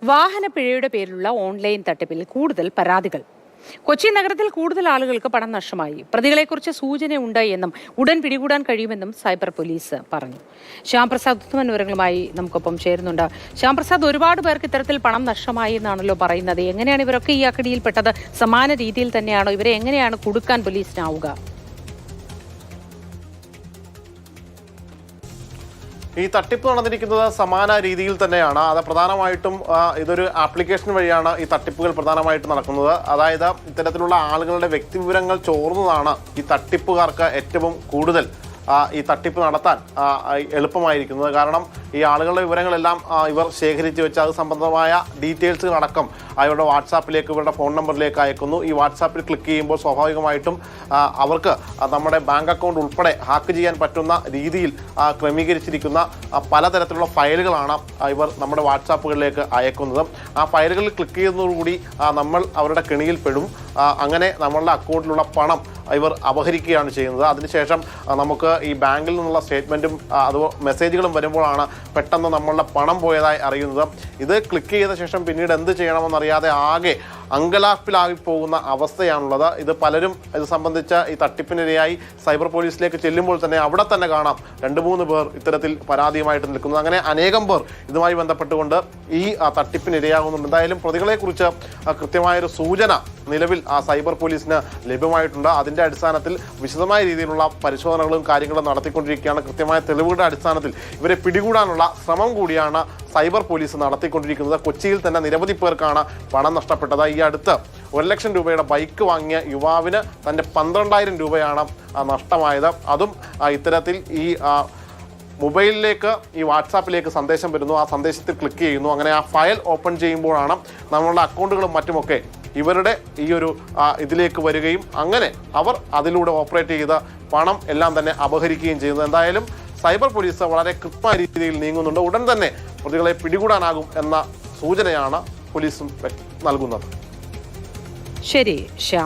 വാഹനപ്പിഴയുടെ പേരിലുള്ള ഓൺലൈൻ തട്ടിപ്പിൽ കൂടുതൽ പരാതികൾ. കൊച്ചി നഗരത്തിൽ കൂടുതൽ ആളുകൾക്ക് പണം നഷ്ടമായി. പ്രതികളെക്കുറിച്ച് സൂചനയുണ്ട് എന്നും ഉടൻ പിടികൂടാൻ കഴിയുമെന്നും സൈബർ പോലീസ് പറഞ്ഞു. ശ്യാംപ്രസാദ് ഉത്തമൻ വിവരങ്ങളുമായി നമുക്കൊപ്പം ചേരുന്നുണ്ട്. ശ്യാംപ്രസാദ്, ഒരുപാട് പേർക്ക് ഇത്തരത്തിൽ പണം നഷ്ടമായി എന്നാണല്ലോ പറയുന്നത്. എങ്ങനെയാണ് ഇവരൊക്കെ ഈ അക്കടിയിൽപ്പെട്ടത്? സമാന രീതിയിൽ തന്നെയാണോ? ഇവരെ എങ്ങനെയാണ് കുടുക്കാൻ പോലീസിനാവുക? ഈ തട്ടിപ്പ് നടന്നിരിക്കുന്നത് സമാന രീതിയിൽ തന്നെയാണ്. അത് പ്രധാനമായിട്ടും ഇതൊരു ആപ്ലിക്കേഷൻ വഴിയാണ് ഈ തട്ടിപ്പുകൾ പ്രധാനമായിട്ട് നടക്കുന്നത്. അതായത് ഇത്തരത്തിലുള്ള ആളുകളുടെ വ്യക്തിവിവരങ്ങൾ ചോർന്നതാണ് ഈ തട്ടിപ്പുകാർക്ക് ഏറ്റവും കൂടുതൽ ഈ തട്ടിപ്പ് നടത്താൻ എളുപ്പമായിരിക്കുന്നത്. കാരണം ഈ ആളുകളുടെ വിവരങ്ങളെല്ലാം ഇവർ ശേഖരിച്ച് വെച്ച് അത് സംബന്ധമായ ഡീറ്റെയിൽസുകൾ അടക്കം അവരുടെ വാട്സാപ്പിലേക്ക്, ഇവരുടെ ഫോൺ നമ്പറിലേക്ക് അയക്കുന്നു. ഈ വാട്സാപ്പിൽ ക്ലിക്ക് ചെയ്യുമ്പോൾ സ്വാഭാവികമായിട്ടും അവർക്ക് നമ്മുടെ ബാങ്ക് അക്കൗണ്ട് ഉൾപ്പെടെ ഹാക്ക് ചെയ്യാൻ പറ്റുന്ന രീതിയിൽ ക്രമീകരിച്ചിരിക്കുന്ന പലതരത്തിലുള്ള ഫയലുകളാണ് ഇവർ നമ്മുടെ വാട്സാപ്പുകളിലേക്ക് അയക്കുന്നത്. ആ ഫയലുകളിൽ ക്ലിക്ക് ചെയ്യുന്നതോടുകൂടി നമ്മൾ അവരുടെ കെണിയിൽ പെടും. അങ്ങനെ നമ്മളുടെ അക്കൗണ്ടിലുള്ള പണം ഇവർ അപഹരിക്കുകയാണ് ചെയ്യുന്നത്. അതിനുശേഷം നമുക്ക് ഈ ബാങ്കിൽ നിന്നുള്ള സ്റ്റേറ്റ്മെൻറ്റും അത് മെസ്സേജുകളും വരുമ്പോഴാണ് പെട്ടെന്ന് നമ്മളുടെ പണം പോയതായി അറിയുന്നത്. ഇത് ക്ലിക്ക് ചെയ്ത ശേഷം പിന്നീട് എന്ത് ചെയ്യണമെന്നറിയാതെ ആകെ അങ്കലാപ്പിലായി പോകുന്ന അവസ്ഥയാണുള്ളത്. ഇത് പലരും ഇത് സംബന്ധിച്ച് ഈ തട്ടിപ്പിനിരയായി സൈബർ പോലീസിലേക്ക് ചെല്ലുമ്പോൾ തന്നെ അവിടെ തന്നെ കാണാം 2-3 പേർ ഇത്തരത്തിൽ പരാതിയുമായിട്ട് നിൽക്കുന്നത്. അങ്ങനെ അനേകം പേർ ഇതുമായി ബന്ധപ്പെട്ടുകൊണ്ട് ഈ തട്ടിപ്പിനിരയാകുന്നുണ്ട്. എന്തായാലും പ്രതികളെക്കുറിച്ച് കൃത്യമായൊരു സൂചന നിലവിൽ സൈബർ പോലീസിന് ലഭ്യമായിട്ടുണ്ട്. അതിൻ്റെ അടിസ്ഥാനത്തിൽ വിശദമായ രീതിയിലുള്ള പരിശോധനകളും കാര്യങ്ങളും നടത്തിക്കൊണ്ടിരിക്കുകയാണ്. കൃത്യമായ തെളിവുകളുടെ അടിസ്ഥാനത്തിൽ ഇവരെ പിടികൂടാനുള്ള ശ്രമം കൂടിയാണ് സൈബർ പോലീസ് നടത്തിക്കൊണ്ടിരിക്കുന്നത്. കൊച്ചിയിൽ തന്നെ നിരവധി പേർക്കാണ് പണം നഷ്ടപ്പെട്ടത്. ഈ അടുത്ത് 1 ലക്ഷം രൂപയുടെ ബൈക്ക് വാങ്ങിയ യുവാവിന് തൻ്റെ 12,000 രൂപയാണ് നഷ്ടമായത്. അതും ഇത്തരത്തിൽ ഈ മൊബൈലിലേക്ക്, ഈ വാട്സാപ്പിലേക്ക് സന്ദേശം വരുന്നു. ആ സന്ദേശത്തിൽ ക്ലിക്ക് ചെയ്യുന്നു. അങ്ങനെ ആ ഫയൽ ഓപ്പൺ ചെയ്യുമ്പോഴാണ് നമ്മളുടെ അക്കൗണ്ടുകളും മറ്റുമൊക്കെ ഇവരുടെ ഈ ഒരു ഇതിലേക്ക് വരികയും അങ്ങനെ അവർ അതിലൂടെ ഓപ്പറേറ്റ് ചെയ്ത പണം എല്ലാം തന്നെ അപഹരിക്കുകയും ചെയ്യുന്നത്. എന്തായാലും സൈബർ പോലീസ് വളരെ കൃത്യമായ രീതിയിൽ നീങ്ങുന്നുണ്ട്. ഉടൻ തന്നെ പ്രതികളെ പിടികൂടാനാകും എന്ന സൂചനയാണ് പോലീസും നൽകുന്നത്. ശരി ശ്യാം.